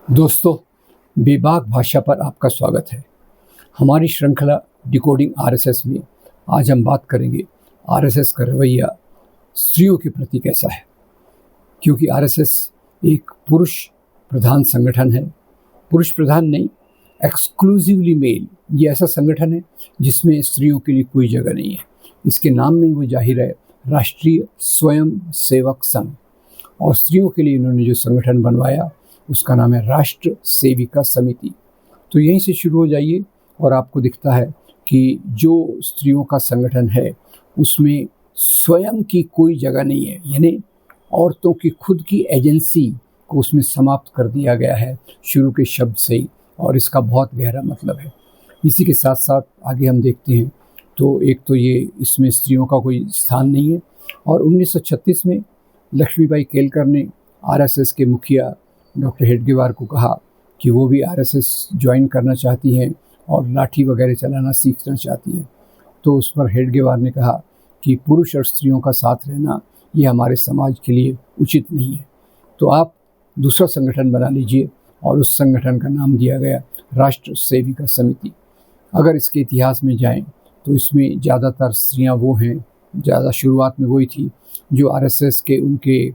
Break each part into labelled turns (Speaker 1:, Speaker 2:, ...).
Speaker 1: दोस्तों, बेबाक भाषा पर आपका स्वागत है। हमारी श्रृंखला डिकोडिंग आरएसएस में आज हम बात करेंगे आरएसएस का रवैया स्त्रियों के प्रति कैसा है। क्योंकि आरएसएस एक पुरुष प्रधान संगठन है। पुरुष प्रधान नहीं, एक्सक्लूसिवली मेल। ये ऐसा संगठन है जिसमें स्त्रियों के लिए कोई जगह नहीं है। इसके नाम में वो जाहिर है राष्ट्रीय स्वयं सेवक संघ। और स्त्रियों के लिए इन्होंने जो संगठन बनवाया उसका नाम है राष्ट्र सेविका समिति। तो यहीं से शुरू हो जाइए और आपको दिखता है कि जो स्त्रियों का संगठन है उसमें स्वयं की कोई जगह नहीं है, यानी औरतों की खुद की एजेंसी को उसमें समाप्त कर दिया गया है शुरू के शब्द से ही। और इसका बहुत गहरा मतलब है। इसी के साथ साथ आगे हम देखते हैं तो एक तो ये इसमें स्त्रियों का कोई स्थान नहीं है। और 1936 में लक्ष्मीबाई केलकर ने आरएसएस के मुखिया डॉक्टर हेडगेवार को कहा कि वो भी आरएसएस ज्वाइन करना चाहती हैं और लाठी वगैरह चलाना सीखना चाहती हैं। तो उस पर हेडगेवार ने कहा कि पुरुष और स्त्रियों का साथ रहना ये हमारे समाज के लिए उचित नहीं है, तो आप दूसरा संगठन बना लीजिए। और उस संगठन का नाम दिया गया राष्ट्र सेविका समिति। अगर इसके इतिहास में जाएं तो इसमें ज़्यादातर स्त्रियां वो हैं, ज़्यादा शुरुआत में वही थी जो आरएसएस के उनके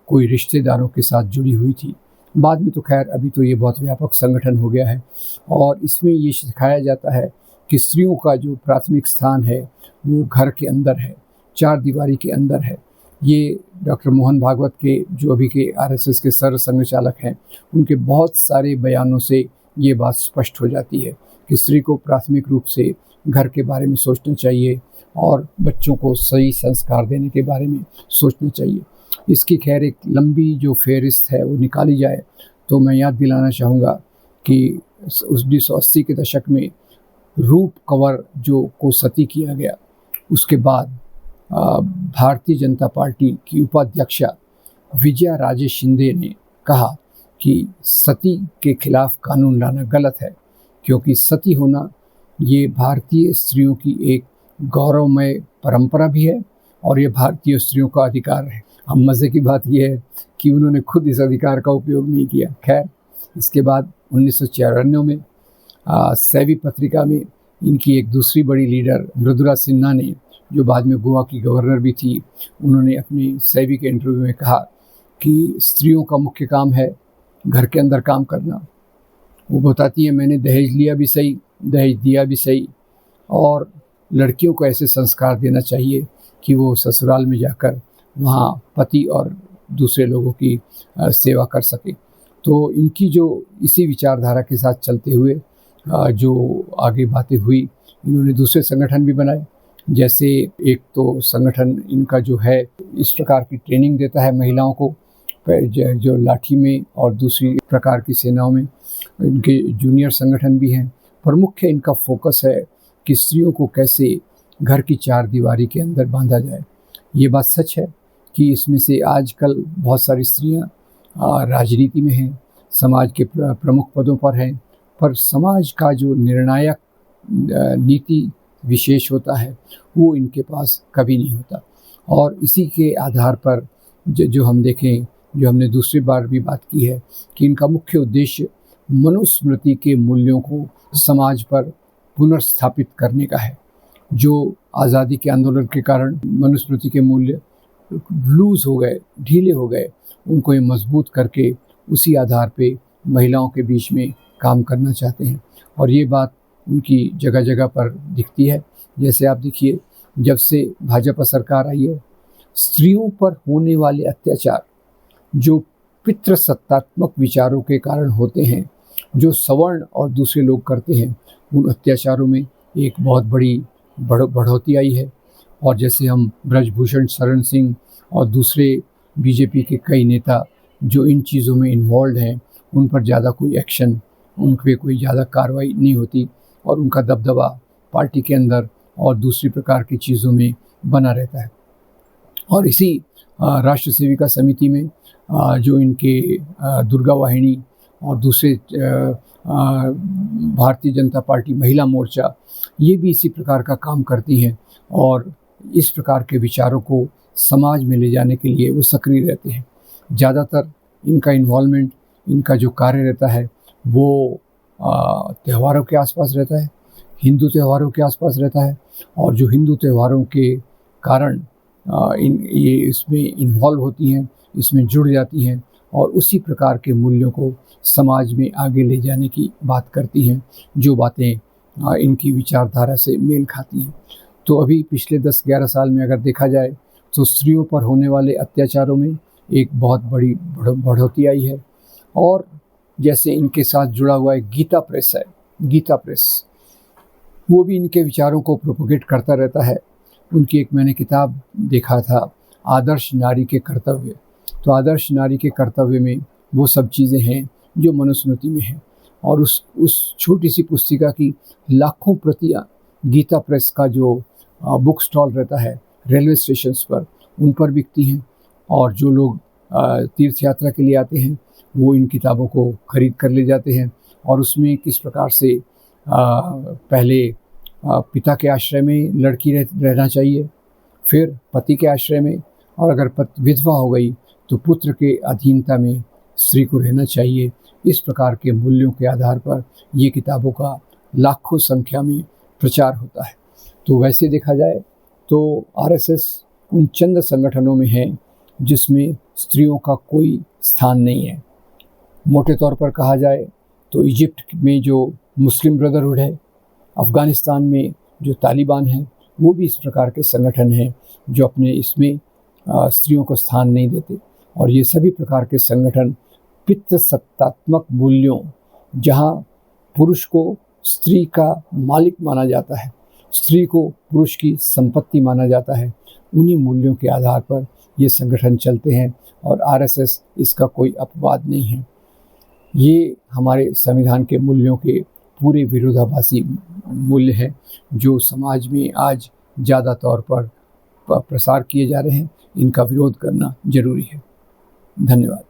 Speaker 1: कोई रिश्तेदारों के साथ जुड़ी हुई थी। बाद में तो खैर अभी तो ये बहुत व्यापक संगठन हो गया है। और इसमें ये सिखाया जाता है कि स्त्रियों का जो प्राथमिक स्थान है वो घर के अंदर है, चार दीवारी के अंदर है। ये डॉक्टर मोहन भागवत के जो अभी के आरएसएस के सर संघ चालक हैं उनके बहुत सारे बयानों से ये बात स्पष्ट हो जाती है कि स्त्री को प्राथमिक रूप से घर के बारे में सोचना चाहिए और बच्चों को सही संस्कार देने के बारे में सोचना चाहिए। इसकी खैर एक लंबी जो फेहरिस्त है वो निकाली जाए तो मैं याद दिलाना चाहूँगा कि 1980 के दशक में रूप कंवर जो को सती किया गया, उसके बाद भारतीय जनता पार्टी की उपाध्यक्षा विजया राजे शिंदे ने कहा कि सती के खिलाफ कानून लाना गलत है, क्योंकि सती होना ये भारतीय स्त्रियों की एक गौरवमय परंपरा भी है और ये भारतीय स्त्रियों का अधिकार है। अब मज़े की बात यह है कि उन्होंने खुद इस अधिकार का उपयोग नहीं किया। खैर, इसके बाद 1994 में सैवी पत्रिका में इनकी एक दूसरी बड़ी लीडर मृदुला सिन्हा ने, जो बाद में गोवा की गवर्नर भी थी, उन्होंने अपनी सैवी के इंटरव्यू में कहा कि स्त्रियों का मुख्य काम है घर के अंदर काम करना। वो बताती है मैंने दहेज लिया भी सही, दहेज दिया भी सही, और लड़कियों को ऐसे संस्कार देना चाहिए कि वो ससुराल में जाकर वहाँ पति और दूसरे लोगों की सेवा कर सके। तो इनकी जो इसी विचारधारा के साथ चलते हुए जो आगे बातें हुई, इन्होंने दूसरे संगठन भी बनाए। जैसे एक तो संगठन इनका जो है इस प्रकार की ट्रेनिंग देता है महिलाओं को जो लाठी में, और दूसरी प्रकार की सेनाओं में इनके जूनियर संगठन भी हैं। पर मुख्य इनका फोकस है कि स्त्रियों को कैसे घर की चार दीवारी के अंदर बांधा जाए। ये बात सच है कि इसमें से आजकल बहुत सारी स्त्रियां राजनीति में हैं, समाज के प्रमुख पदों पर हैं, पर समाज का जो निर्णायक नीति विशेष होता है वो इनके पास कभी नहीं होता। और इसी के आधार पर जो हम देखें, जो हमने दूसरी बार भी बात की है कि इनका मुख्य उद्देश्य मनुस्मृति के मूल्यों को समाज पर पुनर्स्थापित करने का है। जो आज़ादी के आंदोलन के कारण मनुस्मृति के मूल्य लूज़ हो गए, ढीले हो गए, उनको ये मजबूत करके उसी आधार पे महिलाओं के बीच में काम करना चाहते हैं। और ये बात उनकी जगह जगह पर दिखती है। जैसे आप देखिए, जब से भाजपा सरकार आई है, स्त्रियों पर होने वाले अत्याचार जो पितृसत्तात्मक विचारों के कारण होते हैं, जो सवर्ण और दूसरे लोग करते हैं, उन अत्याचारों में एक बहुत बड़ी बढ़ोतरी आई है। और जैसे हम ब्रजभूषण शरण सिंह और दूसरे बीजेपी के कई नेता जो इन चीज़ों में इन्वॉल्व हैं, उन पर ज़्यादा कोई एक्शन, उन पर कोई ज़्यादा कार्रवाई नहीं होती और उनका दबदबा पार्टी के अंदर और दूसरी प्रकार की चीज़ों में बना रहता है। और इसी राष्ट्र सेविका समिति में जो इनके दुर्गा वाहिनी और दूसरे भारतीय जनता पार्टी महिला मोर्चा, ये भी इसी प्रकार का काम करती हैं और इस प्रकार के विचारों को समाज में ले जाने के लिए वो सक्रिय रहते हैं। ज़्यादातर इनका इन्वॉल्वमेंट इनका जो कार्य रहता है वो त्योहारों के आसपास रहता है, हिंदू त्योहारों के आसपास रहता है, और जो हिंदू त्योहारों के कारण ये इसमें इन्वॉल्व होती हैं, इसमें जुड़ जाती हैं और उसी प्रकार के मूल्यों को समाज में आगे ले जाने की बात करती हैं, जो बातें इनकी विचारधारा से मेल खाती हैं। तो अभी पिछले 10-11 साल में अगर देखा जाए तो स्त्रियों पर होने वाले अत्याचारों में एक बहुत बड़ी बढ़ोतरी आई है। और जैसे इनके साथ जुड़ा हुआ एक गीता प्रेस है, गीता प्रेस, वो भी इनके विचारों को प्रोपोगेट करता रहता है। उनकी एक मैंने किताब देखा था, आदर्श नारी के कर्तव्य। तो आदर्श नारी के कर्तव्य में वो सब चीज़ें हैं जो मनुस्मृति में हैं, और उस छोटी सी पुस्तिका की लाखों प्रतियां गीता प्रेस का जो बुक स्टॉल रहता है रेलवे स्टेशंस पर, उन पर बिकती हैं। और जो लोग तीर्थ यात्रा के लिए आते हैं वो इन किताबों को खरीद कर ले जाते हैं, और उसमें किस प्रकार से पहले पिता के आश्रय में लड़की रहना चाहिए, फिर पति के आश्रय में, और अगर विधवा हो गई तो पुत्र के अधीनता में स्त्री को रहना चाहिए। इस प्रकार के मूल्यों के आधार पर ये किताबों का लाखों संख्या में प्रचार होता है। तो वैसे देखा जाए तो आरएसएस उन चंद संगठनों में है जिसमें स्त्रियों का कोई स्थान नहीं है। मोटे तौर पर कहा जाए तो इजिप्ट में जो मुस्लिम ब्रदरहुड है, अफ़गानिस्तान में जो तालिबान है, वो भी इस प्रकार के संगठन हैं जो अपने इसमें स्त्रियों को स्थान नहीं देते। और ये सभी प्रकार के संगठन पितृसत्तात्मक मूल्यों, जहाँ पुरुष को स्त्री का मालिक माना जाता है, स्त्री को पुरुष की संपत्ति माना जाता है, उन्हीं मूल्यों के आधार पर ये संगठन चलते हैं। और आरएसएस इसका कोई अपवाद नहीं है। ये हमारे संविधान के मूल्यों के पूरे विरोधाभासी मूल्य हैं जो समाज में आज ज़्यादा तौर पर प्रसार किए जा रहे हैं। इनका विरोध करना जरूरी है। धन्यवाद।